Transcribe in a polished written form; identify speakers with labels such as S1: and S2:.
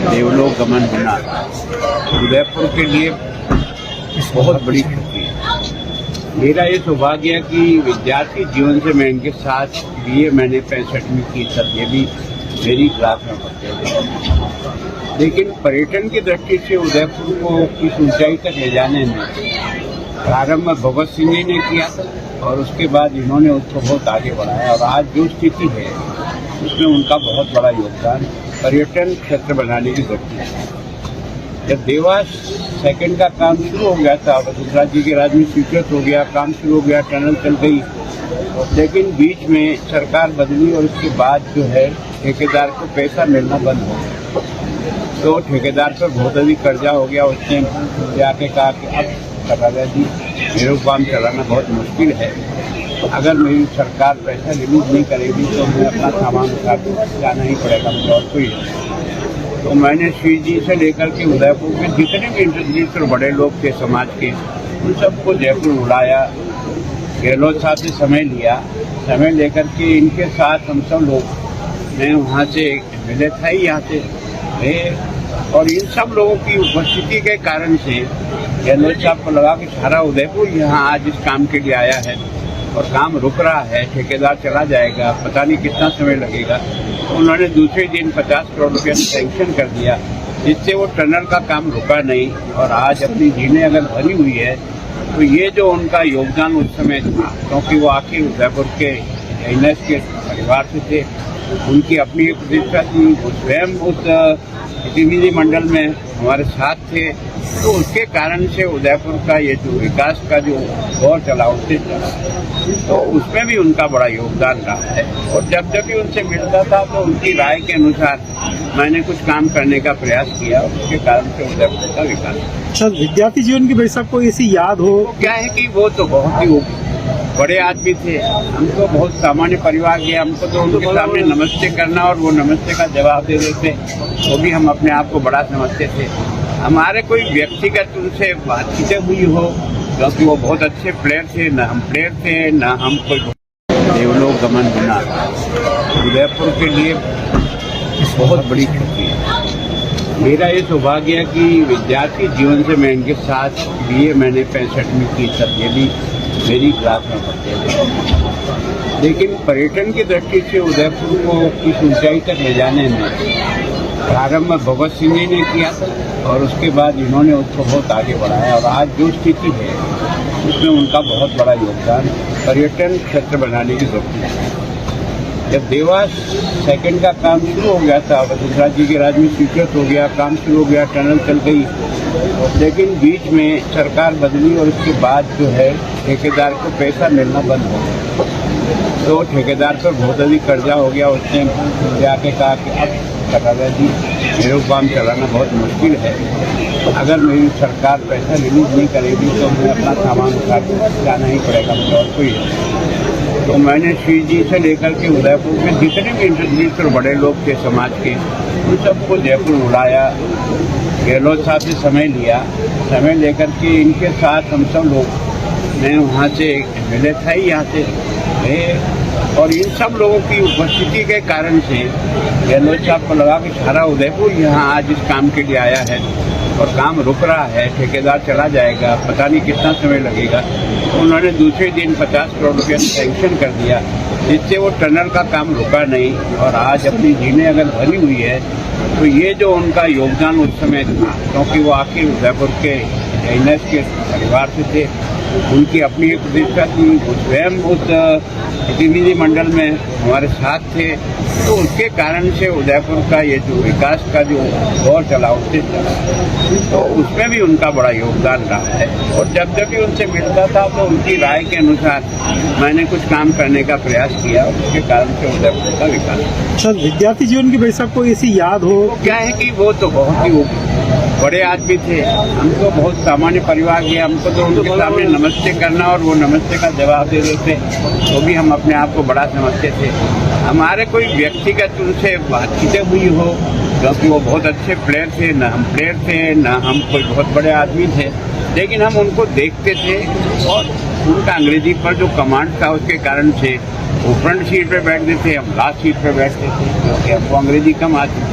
S1: देवलोक गमन होना उदयपुर के लिए बहुत बड़ी क्षति है। मेरा ये सौभाग्य है कि विद्यार्थी जीवन से मैं इनके साथ बीए मैंने 65वीं की, तब ये भी मेरी क्लास में पढ़ते थे। लेकिन पर्यटन की दृष्टि से उदयपुर को इस ऊंचाई तक ले जाने में प्रारंभ भगत सिंह जी ने किया था और उसके बाद इन्होंने उसको बहुत आगे बढ़ाया और आज जो स्थिति है उसमें उनका बहुत बड़ा योगदान पर्यटन क्षेत्र बनाने की दृष्टि से। जब देवास सेकंड का काम शुरू हो गया था, वसुंधरा जी के राज में स्वीकृत हो गया, काम शुरू हो गया, टनल चल गई, लेकिन बीच में सरकार बदली और उसके बाद जो है ठेकेदार को पैसा मिलना बंद हो गया। तो ठेकेदार पर बहुत अधिक कर्जा हो गया। उसने जाके कहा कि अब दादा जी मेरे को काम चलाना बहुत मुश्किल है, अगर मेरी सरकार पैसा रिलीज नहीं करेगी तो मैं अपना सामान उठा के जाना ही पड़ेगा, मुझे और कोई नहीं। तो मैंने श्री जी से लेकर के उदयपुर के जितने भी इंटरव्यूज और बड़े लोग थे समाज के, उन सबको जयपुर बुलाया, गहलोत साहब से समय लिया, समय लेकर के इनके साथ हम सब लोग, मैं वहाँ से मिले था ही यहाँ से, और इन सब लोगों की उपस्थिति के कारण से गहलोत साहब को लगा कि सारा उदयपुर यहाँ आज इस काम के लिए आया है और काम रुक रहा है, ठेकेदार चला जाएगा, पता नहीं कितना समय लगेगा। तो उन्होंने दूसरे दिन 50 करोड़ रुपया सैंक्शन कर दिया, जिससे वो टनल का काम रुका नहीं और आज अपनी झीलें अगर भरी हुई है। तो ये जो उनका योगदान उस समय था, क्योंकि वो आखिर उदयपुर के एनएस के परिवार से थे, उनकी अपनी एक प्रतिष्ठा थी, वो स्वयं उस प्रतिनिधि मंडल में हमारे साथ थे, तो उसके कारण से उदयपुर का ये जो विकास का जो दौर चला उससे चला, तो उसमें भी उनका बड़ा योगदान रहा है। और जब भी उनसे मिलता था तो उनकी राय के अनुसार मैंने कुछ काम करने का प्रयास किया, उसके कारण से उदयपुर का विकास।
S2: सर, विद्यार्थी जीवन की वैसा कोई ऐसी याद हो?
S1: क्या है कि वो तो बहुत ही बड़े आदमी थे, हमको बहुत सामान्य परिवार के, हमको तो उनके सामने नमस्ते करना और वो नमस्ते का जवाब दे देते, वो भी हम अपने आप को बड़ा समझते थे। हमारे कोई व्यक्तिगत उनसे बातचीतें हुई हो, क्योंकि वो बहुत अच्छे प्लेयर थे, न हम प्लेयर थे, न हम कोई। देवलोक गमन होना उदयपुर के लिए बहुत बड़ी क्षति है। मेरा ये सौभाग्य है कि विद्यार्थी जीवन से मैं इनके साथ बीए मैंने 65वीं की, तब ये भी मेरी क्लास में पढ़ते थे। लेकिन पर्यटन की दृष्टि से उदयपुर को इस ऊंचाई तक ले जाने में प्रारंभ भगत सिंह जी ने किया था और उसके बाद इन्होंने उसको बहुत आगे बढ़ाया और आज जो स्थिति है उसमें उनका बहुत बड़ा योगदान पर्यटन क्षेत्र बनाने की दृष्टि से। जब देवास सेकंड का काम शुरू हो गया था, वसुंधरा जी के राज में स्वीकृत हो गया, काम शुरू हो गया, टनल चल गई, लेकिन बीच में सरकार बदली और उसके बाद जो है ठेकेदार को पैसा मिलना बंद हो गया। तो ठेकेदार पर बहुत अधिक कर्जा हो गया। उसने जाके कहा कि अब दादा जी मेरे को काम चलाना बहुत मुश्किल है, अगर मेरी सरकार पैसा रिलीज नहीं करेगी तो मैं अपना सामान उठा के जाना ही पड़ेगा, मुझे और कोई नहीं। तो मैंने श्री जी से लेकर के उदयपुर के जितने भी इंटरव्यूज और बड़े लोग थे समाज के, उन सबको जयपुर बुलाया, गहलोत साहब से समय लिया, समय लेकर के इनके साथ हम सब लोग, मैं वहाँ से मिले था ही यहाँ से, और इन सब लोगों की उपस्थिति के कारण से गहलोत साहब को लगा कि सारा उदयपुर यहाँ आज इस काम के लिए आया है और काम रुक रहा है, ठेकेदार चला जाएगा, पता नहीं कितना समय लगेगा। तो उन्होंने दूसरे दिन 50 करोड़ रुपया सैंक्शन कर दिया, जिससे वो टनल का काम रुका नहीं और आज अपनी झीलें अगर भरी हुई है। तो ये जो उनका योगदान उस समय था, क्योंकि वो आखिर उदयपुर के एनएस के परिवार से थे, उनकी अपनी एक प्रतिष्ठा थी, वो स्वयं उस प्रतिनिधि मंडल में हमारे साथ थे, तो उसके कारण से उदयपुर का ये जो विकास का जो दौर चला उससे चला, तो उसमें भी उनका बड़ा योगदान रहा है। और जब भी उनसे मिलता था तो उनकी राय के अनुसार मैंने कुछ काम करने का प्रयास किया, उसके कारण से उदयपुर का विकास।
S2: सर, विद्यार्थी जीवन की वैसा कोई ऐसी याद हो?
S1: क्या है कि वो तो बहुत ही बड़े आदमी थे, हमको बहुत सामान्य परिवार के, हमको तो उनके सामने नमस्ते करना और वो नमस्ते का जवाब दे देते, तो भी हम अपने आप को बड़ा समझते थे। हमारे कोई व्यक्तिगत उनसे बातचीतें हुई हो, क्योंकि वो बहुत अच्छे प्लेयर थे, न हम प्लेयर थे, न हम कोई बहुत बड़े आदमी थे, लेकिन हम उनको देखते थे और उनका अंग्रेजी पर जो कमांड था उसके कारण से वो फ्रंट सीट पे बैठते थे, हम लास्ट सीट पे बैठते थे, क्योंकि हमको अंग्रेजी कम आती।